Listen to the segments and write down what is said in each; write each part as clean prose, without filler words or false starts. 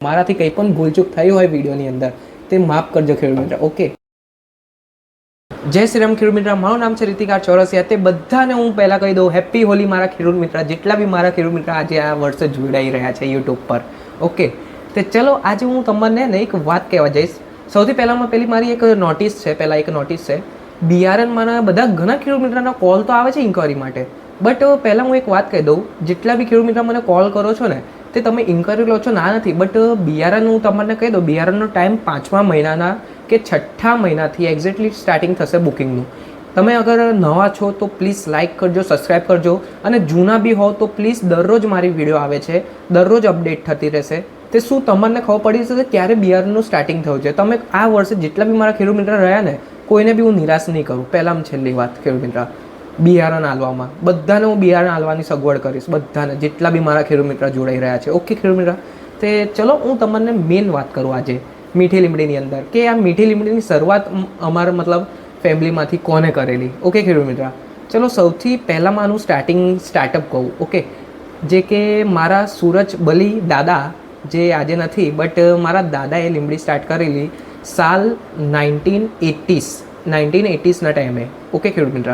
મારાથી કંઈ પણ ભૂલચૂક થઈ હોય વિડીયોની અંદર તે માફ કરજો ખેડૂત મિત્ર. ઓકે, જય શ્રી રામ ખેડૂત મિત્ર. મારું નામ છે રીતિકા ચોરસિયા. તે બધાને હું પહેલાં કહી દઉં હેપી હોલી મારા ખેડૂત મિત્ર, જેટલા બી મારા ખેડૂત મિત્ર આજે આ વર્ષે જોડાઈ રહ્યા છે યુટ્યુબ પર. ઓકે, તો ચલો આજે હું તમને ને એક વાત કહેવા જઈશ. સૌથી પહેલાં પેલી મારી એક નોટિસ છે, પહેલાં એક નોટિસ છે. બિયારણમાંના બધા ઘણા ખેડૂત મિત્રના કોલ તો આવે છે ઇન્ક્વાયરી માટે, બટ પહેલાં હું એક વાત કહી દઉં, જેટલા બી ખેડૂત મિત્ર મને કોલ કરો છો ને તે તમે ઇન્ક્વાયરી લો છો ના નથી, બટ બિયારણ હું તમને કહી દઉં, બિયારણનો ટાઈમ 5મા મહિનાના કે 6ઠ્ઠા મહિનાથી એક્ઝેક્ટલી સ્ટાર્ટિંગ થશે બુકિંગનું. તમે અગર નવા છો તો પ્લીઝ લાઇક કરજો, સબસ્ક્રાઈબ કરજો, અને જૂના બી હો તો પ્લીઝ દરરોજ મારી વિડીયો આવે છે, દરરોજ અપડેટ થતી રહેશે. તે શું તમને ખબર પડી જશે ક્યારે બિયારણનું સ્ટાર્ટિંગ થયું છે. તમે આ વર્ષે જેટલા બી મારા ખેડૂત મિત્ર રહ્યા ને કોઈને બી હું નિરાશ નહીં કરું. પહેલાં છેલ્લી વાત ખેડૂત મિત્ર, બિયારણ આલવામાં બધાને હું બિયારણ આલવાની સગવડ કરીશ, બધાને જેટલા બી મારા ખેડૂત મિત્ર જોડાઈ રહ્યા છે. ઓકે ખેડૂત મિત્ર, તે ચલો હું તમને મેઇન વાત કરું આજે મીઠી લીમડીની અંદર, કે આ મીઠી લીમડીની શરૂઆત અમારા મતલબ ફેમિલીમાંથી કોને કરેલી. ઓકે ખેડૂત મિત્ર, ચલો સૌથી પહેલાં મારું સ્ટાર્ટઅપ કહું. ઓકે, જે કે મારા સૂરજ બલી દાદા જે આજે નથી, બટ મારા દાદાએ લીમડી સ્ટાર્ટ કરેલી સાલ 1980ના ટાઈમે. ઓકે ખેડૂત મિત્ર,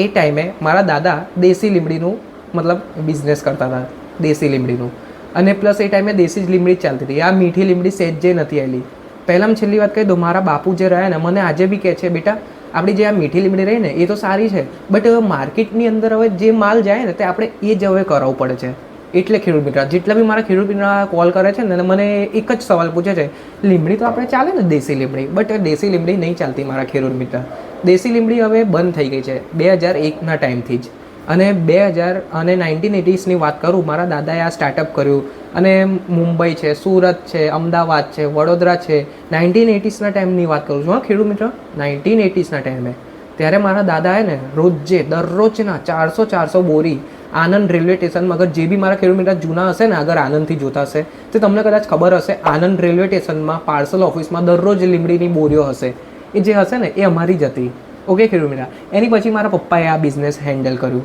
એ ટાઈમે મારા દાદા દેશી લીમડીનું મતલબ બિઝનેસ કરતા હતા, દેશી લીમડીનું, અને પ્લસ એ ટાઈમે દેશી જ લીમડી ચાલતી હતી. આ મીઠી લીમડી સેજ જે નથી આવેલી. પહેલાં છેલ્લી વાત કહી દઉં, મારા બાપુ જે રહ્યા ને મને આજે બી કહે છે, બેટા આપણી જે આ મીઠી લીમડી રહી ને એ તો સારી છે, બટ માર્કેટની અંદર હવે જે માલ જાય ને તે આપણે એ જ હવે કરાવવું પડે છે. એટલે ખેડૂત મિત્ર જેટલા બી મારા ખેડૂત મિત્ર કોલ કરે છે ને મને એક જ સવાલ પૂછે છે, લીમડી તો આપણે ચાલે ને દેશી લીમડી, બટ દેશી લીમડી નહીં ચાલતી મારા ખેડૂત મિત્ર. દેશી લીમડી હવે બંધ થઈ ગઈ છે 2001ના ટાઈમથી જ. અને 1980ની વાત કરું, મારા દાદાએ આ સ્ટાર્ટઅપ કર્યું, અને મુંબઈ છે, સુરત છે, અમદાવાદ છે, વડોદરા છે. 1980ના ટાઈમની વાત કરું છું હા ખેડૂત મિત્ર, 1980ના ટાઈમે. ત્યારે મારા દાદાએ ને દરરોજના 400 બોરી આનંદ રેલવે સ્ટેશનમાં, અગર જે બી મારા ખેડૂત મિત્ર જૂના હશે ને, અગર આનંદથી જોતા હશે તો તમને કદાચ ખબર હશે, આનંદ રેલવે સ્ટેશનમાં પાર્સલ ઓફિસમાં દરરોજ લીમડીની બોરીઓ હશે. એ જે હશે ને એ અમારી જ હતી. ઓકે ખેડૂત મિત્ર, એની પછી મારા પપ્પાએ આ બિઝનેસ હેન્ડલ કર્યું.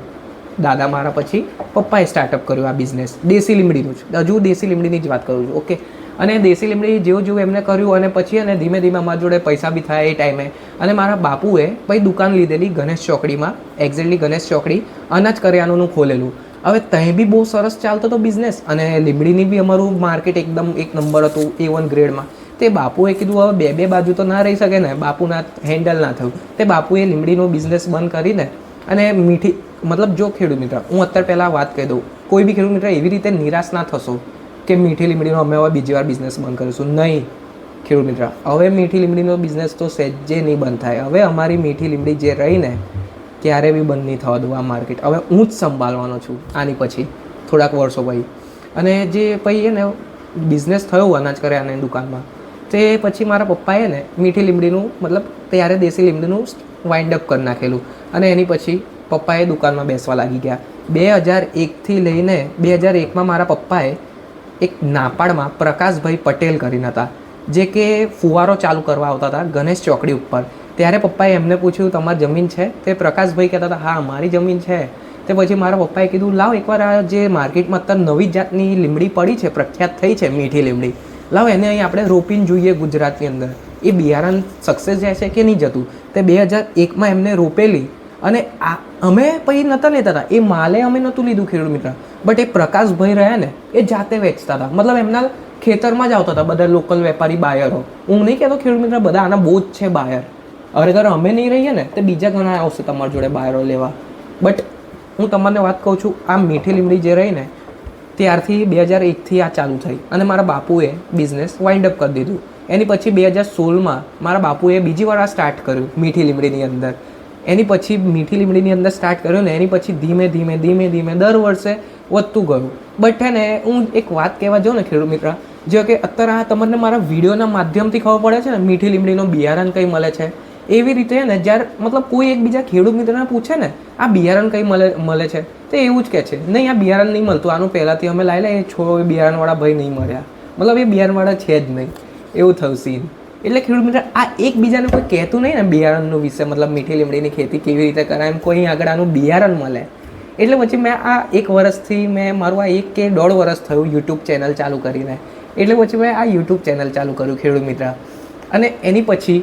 દાદા મારા પછી પપ્પાએ સ્ટાર્ટઅપ કર્યું આ બિઝનેસ દેશી લીમડીનું જ. હજુ દેશી લીમડીની જ વાત કરું છું. ઓકે, અને દેશી લીમડી જેવું એમને કર્યું, અને પછી અને ધીમે ધીમે અમારા જોડે પૈસા બી થયા એ ટાઈમે. અને મારા બાપુએ પછી દુકાન લીધેલી ગણેશ ચોકડીમાં, એક્ઝેક્ટલી ગણેશ ચોકડી, અનાજ કરિયાણાનું ખોલેલું. હવે ત્યાં બી બહુ સરસ ચાલતો હતો બિઝનેસ, અને લીમડીની બી અમારું માર્કેટ એકદમ એક નંબર હતું, A1 ગ્રેડમાં. તે બાપુએ કીધું હવે બે બાજુ તો ના રહી શકે ને, બાપુના હેન્ડલ ના થયું. તે બાપુએ લીમડીનો બિઝનેસ બંધ કરીને અને મીઠી મતલબ જો ખેડૂત મિત્ર હું અત્યારે પહેલાં વાત કહી દઉં, કોઈ બી ખેડૂત મિત્ર એવી રીતે નિરાશ ના થશો કે મીઠી લીમડીનો અમે હવે બીજી વાર બિઝનેસ બંધ કરીશું. નહીં ખેડૂત મિત્ર, હવે મીઠી લીમડીનો બિઝનેસ તો સહેજે નહીં બંધ થાય. હવે અમારી મીઠી લીમડી જે રહીને ક્યારે બી બંધ નહીં થવા દઉં આ માર્કેટ. હવે હું જ સંભાળવાનો છું આની પછી થોડાક વર્ષો પછી. અને જે પછી એને બિઝનેસ થયો અનાજ કરિયાણાની દુકાનમાં, તે પછી મારા પપ્પાએ ને મીઠી લીમડીનું મતલબ ત્યારે દેશી લીમડીનું વાઇન્ડ અપ કરી નાખેલું. અને એની પછી પપ્પાએ દુકાનમાં બેસવા લાગી ગયા. 2001થી લઈને 2001માં મારા પપ્પાએ એક નાપાડમાં પ્રકાશભાઈ પટેલ કરીને હતા, જે કે ફુવારો ચાલુ કરવા આવતા હતા ગણેશ ચોકડી ઉપર. ત્યારે પપ્પાએ એમને પૂછ્યું તમારી જમીન છે? તે પ્રકાશભાઈ કહેતા હતા હા મારી જમીન છે. તે પછી મારા પપ્પાએ કીધું લાવ એકવાર આ જે માર્કેટમાં અત્યારે નવી જાતની લીમડી પડી છે, પ્રખ્યાત થઈ છે મીઠી લીમડી, લાવ એને અહીં આપણે રોપીને જોઈએ ગુજરાતની અંદર એ બિયારણ સક્સેસ જાય છે કે નહીં જતું. તે 2001માં એમને રોપેલી, અને અમે પછી નહોતા લેતા હતા એ માલે, અમે નહોતું લીધું ખેડૂત મિત્ર, બટ એ પ્રકાશભાઈ રહ્યા ને એ જાતે વેચતા હતા. મતલબ એમના ખેતરમાં જ આવતા હતા બધા લોકલ વેપારી બાયરો. હું નહીં કહેતો ખેડૂત મિત્ર બધા આના બહુ જ છે બાયર, અગર અમે નહીં રહીએ ને તો બીજા ઘણા આવશે તમારી જોડે બાયરો લેવા. બટ હું તમને વાત કહું છું, આ મીઠી લીમડી જે રહી ને ત્યારથી 2001થી આ ચાલુ થઈ, અને મારા બાપુએ બિઝનેસ વાઇન્ડ અપ કરી દીધું. એની પછી 2016માં મારા બાપુએ બીજી વાર આ સ્ટાર્ટ કર્યું મીઠી લીમડીની અંદર. એની પછી મીઠી લીમડીની અંદર સ્ટાર્ટ કર્યું ને એની પછી ધીમે ધીમે દર વર્ષે વધતું ગયું. બટ હે ને હું એક વાત કહેવા જાઉં ને ખેડૂત મિત્ર, જો કે અત્યારે આ તમને મારા વિડીયોના માધ્યમથી ખબર પડે છે ને મીઠી લીમડીનો બિયારણ કંઈ મળે છે, એવી રીતે ને જ્યારે મતલબ કોઈ એકબીજા ખેડૂત મિત્રને પૂછે ને આ બિયારણ કંઈ મળે છે તો એવું જ કહે છે નહીં આ બિયારણ નહીં મળતું, આનું પહેલાંથી અમે લાવી લે, એ છોડો એ બિયારણવાળા ભાઈ નહીં મળ્યા, મતલબ એ બિયારણવાળા છે જ નહીં, એવું થયું સીન. એટલે ખેડૂત મિત્ર આ એકબીજાને કોઈ કહેતું નહીં ને બિયારણનું વિશે, મતલબ મીઠી લીમડીની ખેતી કેવી રીતે કરાય, એમ કોઈ આગળ આનું બિયારણ મળે એટલે પછી મેં આ 1 વર્ષથી મારું આ 1 કે 1.5 વર્ષ થયું યુટ્યુબ ચેનલ ચાલુ કરીને. એટલે પછી મેં આ યુટ્યુબ ચેનલ ચાલુ કર્યું ખેડૂત મિત્ર. અને એની પછી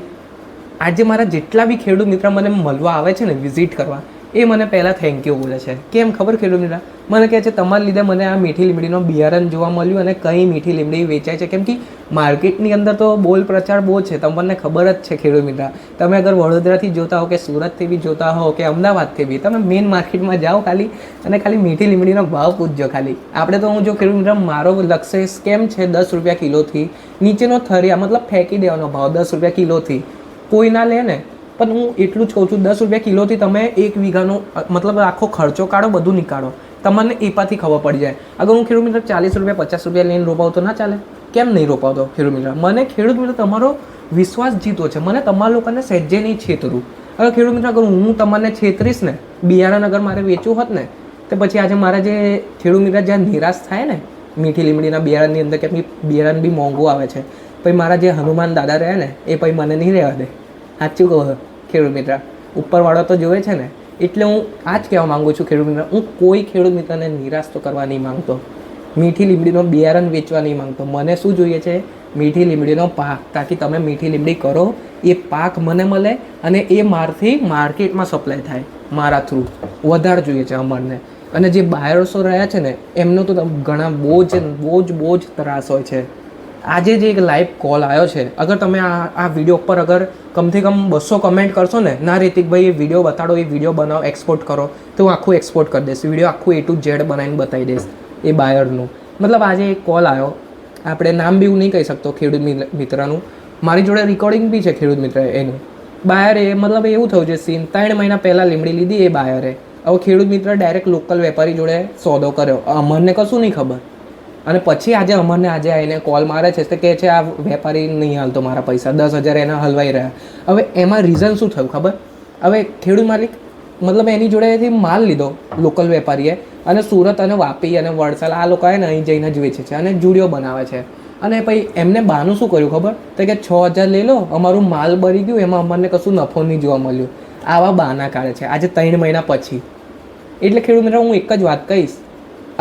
આજે મારા જેટલા બી ખેડૂત મિત્ર મને મળવા આવે છે ને, વિઝિટ કરવા, એ મને પહેલાં થેન્ક યુ બોલે છે. કેમ ખબર ખેડૂત મિત્ર? મને કહે છે તમારા લીધે મને આ મીઠી લીમડીનો બિયારણ જોવા મળ્યું અને કઈ મીઠી લીમડી વેચાય છે. કેમ કે માર્કેટની અંદર તો બોલ પ્રચાર બહુ છે, તમને ખબર જ છે ખેડૂત મિત્ર. તમે અગર વડોદરાથી જોતા હો કે સુરતથી બી જોતા હો કે અમદાવાદથી બી, તમે મેઇન માર્કેટમાં જાઓ ખાલી અને ખાલી મીઠી લીમડીનો ભાવ પૂછજો ખાલી. આપણે તો હું જો ખેડૂત મિત્ર, મારો લક્ષ્ય કેમ છે 10 રૂપિયા કિલોથી નીચેનો થરિયા મતલબ ફેંકી દેવાનો ભાવ 10 રૂપિયા કિલોથી કોઈ ના લે ને. પણ હું એટલું જ કહું છું, 10 રૂપિયા કિલોથી તમે 1 વીઘાનો મતલબ આખો ખર્ચો કાઢો, બધું નીકાળો, તમને એપાથી ખબર પડી જાય. અગર હું ખેડૂત મિત્ર 40 રૂપિયા 50 રૂપિયા લઈને રોપાવ તો ના ચાલે? કેમ નહીં રોપાવતો ખેડૂત મિત્ર? મને ખેડૂત મિત્ર તમારો વિશ્વાસ જીતો છે, મને તમારા લોકોને સહેજે નહીં છેતરું. અગર ખેડૂત મિત્ર અગર હું તમને છેતરીશ ને, બિયારણ અગર મારે વેચવું હોત ને, તો પછી આજે મારા જે ખેડૂત મિત્ર જ્યાં નિરાશ થાય ને મીઠી લીમડીના બિયારણની અંદર, કેમ કે બિયારણ બી મોંઘું આવે છે, પછી મારા જે હનુમાન દાદા રહે ને એ પછી મને નહીં રહેવા દે. સાચું કહું ખેડૂત મિત્ર, ઉપરવાળો તો જોવે છે ને. એટલે હું આ જ કહેવા માગું છું ખેડૂત મિત્ર, હું કોઈ ખેડૂત મિત્રને નિરાશ તો કરવા નહીં માંગતો, મીઠી લીમડીનો બિયારણ વેચવા નહીં માંગતો. મને શું જોઈએ છે? મીઠી લીમડીનો પાક, તાકી તમે મીઠી લીમડી કરો, એ પાક મને મળે અને એ મારથી માર્કેટમાં સપ્લાય થાય, મારા થ્રુ વધારે જોઈએ છે અમને. અને જે બાયર્સો રહ્યા છે ને, એમનો તો ઘણા બહુ જ ત્રાસ હોય છે. આજે જે એક લાઈવ કોલ આવ્યો છે, અગર તમે આ વિડીયો ઉપર અગર કમથી કમ 200 કમેન્ટ કરશો ને, ના રિતિકભાઈ એ વિડીયો બતાડો, એ વિડીયો બનાવો, એક્સપોર્ટ કરો, તો હું આખું એક્સપોર્ટ કરી દઈશ, વિડીયો આખું A to Z બનાવીને બતાવી દઈશ એ બાયરનું. મતલબ આજે એક કોલ આવ્યો, આપણે નામ બી હું નહીં કહી શકતો ખેડૂત મિત્રનું, મારી જોડે રેકોર્ડિંગ બી છે ખેડૂત મિત્ર એનું. બાયરે મતલબ એવું થયું છે સીન, 3 મહિના પહેલાં લીમડી લીધી એ બાયરે. હવે ખેડૂત મિત્ર ડાયરેક્ટ લોકલ વેપારી જોડે સોદો કર્યો, અમને કશું નહીં ખબર. અને પછી આજે અમને આવીને કોલ મારે છે, કે છે આ વેપારી નહીં હાલતો મારા પૈસા, 10,000 એના હલવાઈ રહ્યા. હવે એમાં રીઝન શું થયું ખબર? હવે ખેડૂત માલિક મતલબ એની જોડેથી માલ લીધો લોકલ વેપારીએ, અને સુરત અને વાપી અને વડસાલ આ લોકોએ ને અહીં જઈને જ વેચે છે અને જુડિયો બનાવે છે. અને પછી એમને બાનું શું કર્યું ખબર? તો કે 6,000 લઈ લો, અમારું માલ બળી ગયું, એમાં અમને કશું નફો નહીં જોવા મળ્યું. આવા બાના કાઢે છે આજે 3 મહિના પછી. એટલે ખેડૂત મિત્ર હું એક જ વાત કહીશ,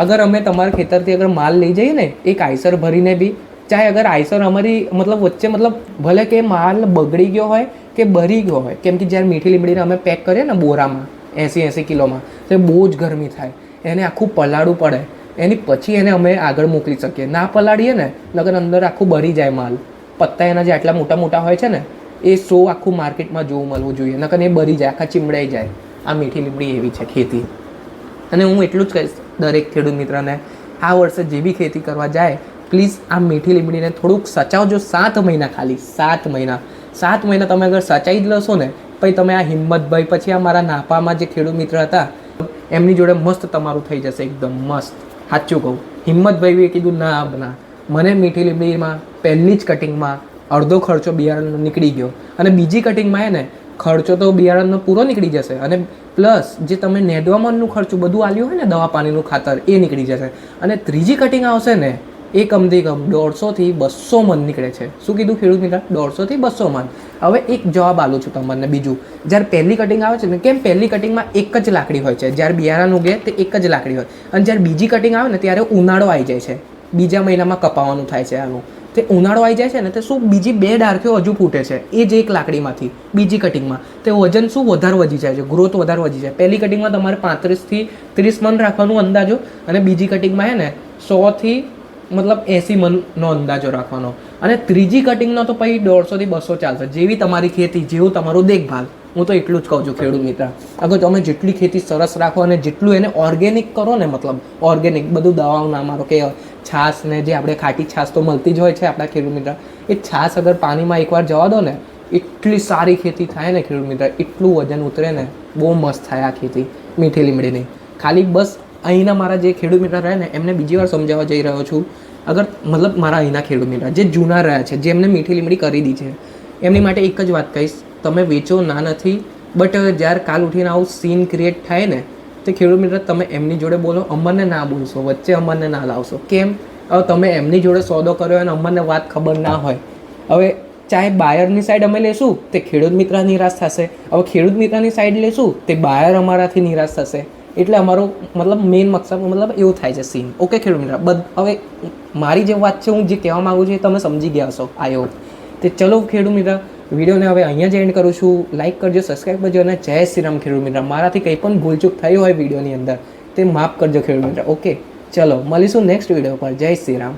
અગર અમે તમારા ખેતરથી અગર માલ લઈ જઈએ ને, એક આઈસર ભરીને બી, ચાહે અગર આઈસર અમારી મતલબ વચ્ચે મતલબ ભલે કે માલ બગડી ગયો હોય કે ભરી ગયો હોય, કેમ કે જ્યારે મીઠી લીમડીને અમે પેક કરીએ ને બોરામાં 80 કિલોમાં, તો બહુ જ ગરમી થાય, એને આખું પલાળવું પડે, એની પછી એને અમે આગળ મોકલી શકીએ. ના પલાળીએ ને લગન અંદર આખું ભરી જાય માલ, પત્તા એના જે આટલા મોટા મોટા હોય છે ને, એ આખું માર્કેટમાં જોવું મળવું જોઈએ, નકર એ ભરી જાય, આખા ચીમડાઈ જાય. આ મીઠી લીમડી એવી છે ખેતી. અને હું એટલું જ કહીશ દરેક ખેડૂત મિત્રને, આ વર્ષે જે બી ખેતી કરવા જાય, પ્લીઝ આ મીઠી લીમડીને થોડુંક સચાવજો. 7 મહિના ખાલી 7 મહિના તમે અગર સચાઈ જ લેશો ને, પછી તમે આ હિંમતભાઈ, પછી આ મારા નાપામાં જે ખેડૂત મિત્ર હતા એમની જોડે મસ્ત તમારું થઈ જશે, એકદમ મસ્ત. સાચું કહું, હિંમતભાઈએ કીધું ના બના, મને મીઠી લીમડીમાં પહેલી જ કટિંગમાં અડધો ખર્ચો બિયારણનો નીકળી ગયો, અને બીજી કટિંગમાં એ ને ખર્ચો તો બિયારણનો પૂરો નીકળી જશે, અને પ્લસ જે તમે નેડવામાંનું ખર્ચું બધું આલ્યું હોય ને, દવા પાણીનું ખાતર, એ નીકળી જશે. અને ત્રીજી કટિંગ આવશે ને, એ કમથી કમ 150 થી 200 મણ નીકળે છે. શું કીધું ખેડૂત મિત્ર? 150 થી 200 મણ. હવે એક જવાબ આલું છું તમને બીજું, જ્યારે પહેલી કટિંગ આવે છે ને, કેમ પહેલી કટિંગમાં એક જ લાકડી હોય છે, જ્યારે બિયારણ ઉગે તે એક જ લાકડી હોય, અને જ્યારે બીજી કટિંગ આવે ને ત્યારે ઉનાળો આવી જાય છે, બીજા મહિનામાં કપાવાનું થાય છે આનું, તે ઉનાળો આવી જાય છે ને, તે શું બીજી 2 ડાળખીઓ હજુ ફૂટે છે એ જ એક લાકડીમાંથી બીજી કટિંગમાં, તે વજન શું વધારે વધી જાય છે, ગ્રોથ વધારે વધી જાય. પહેલી કટિંગમાં તમારે 35 થી 30 મણ રાખવાનું અંદાજો, અને બીજી કટિંગમાં હે ને 100 થી મતલબ 80 મણનો અંદાજો રાખવાનો, અને ત્રીજી કટિંગનો તો પછી 150 થી 200 ચાલશે, જેવી તમારી ખેતી, જેવું તમારું દેખભાલ. હું તો એટલું જ કહું છું ખેડૂત મિત્ર, અગર તમે જેટલી ખેતી સરસ રાખો અને જેટલું એને ઓર્ગેનિક કરો ને, મતલબ ઓર્ગેનિક, બધું દવાઓ ના મારો કે છાશ ને, જે આપણે ખાટી છાશ તો મળતી જ હોય છે આપણા ખેડૂત મિત્ર, એ છાશ અગર પાણીમાં એકવાર જવા દો ને, એટલી સારી ખેતી થાય ને ખેડૂત મિત્ર, એટલું વજન ઉતરે ને, બહુ મસ્ત થાય આ ખેતી મીઠી લીમડીની. ખાલી બસ અહીંના મારા જે ખેડૂત મિત્ર રહે ને, એમને બીજી વાર સમજાવવા જઈ રહ્યો છું, અગર મતલબ મારા અહીંના ખેડૂત મિત્ર જે જૂના રહ્યા છે, જે એમને મીઠી લીમડી કરી દી છે, એમની માટે એક જ વાત કહીશ, તમે વેચો ના નથી, બટ જ્યારે કાલ ઉઠીને આવું સીન ક્રિએટ થાય ને, તે ખેડૂત મિત્ર તમે એમની જોડે બોલો, અમને ના બોલશો, વચ્ચે અમને ના લાવશો. કેમ? હવે તમે એમની જોડે સોદો કર્યો અને અમને વાત ખબર ના હોય, હવે ચાહે બાયરની સાઈડ અમે લેશું તે ખેડૂત મિત્ર નિરાશ થશે, હવે ખેડૂત મિત્રની સાઈડ લેશું તે બાયર અમારાથી નિરાશ થશે. એટલે અમારો મતલબ મેઇન મકસદ મતલબ એવું થાય છે સીન. ઓકે ખેડૂત મિત્ર, હવે મારી જે વાત છે, હું જે કહેવા માગું છું એ તમે સમજી ગયા હશો આઈ હોપ. તો ચલો ખેડૂત મિત્ર, વિડીયોને હવે અહીંયા જ એન્ડ કરું છું. લાઇક કરજો, સબસ્ક્રાઈબ કરજો અને જય શ્રી રામ ખેડૂત મિત્ર. મારાથી કંઈ પણ ભૂલચૂક થઈ હોય વિડીયોની અંદર તે માફ કરજો ખેડૂત મિત્ર. ઓકે, ચલો મળીશું નેક્સ્ટ વિડીયો પર. જય શ્રી રામ.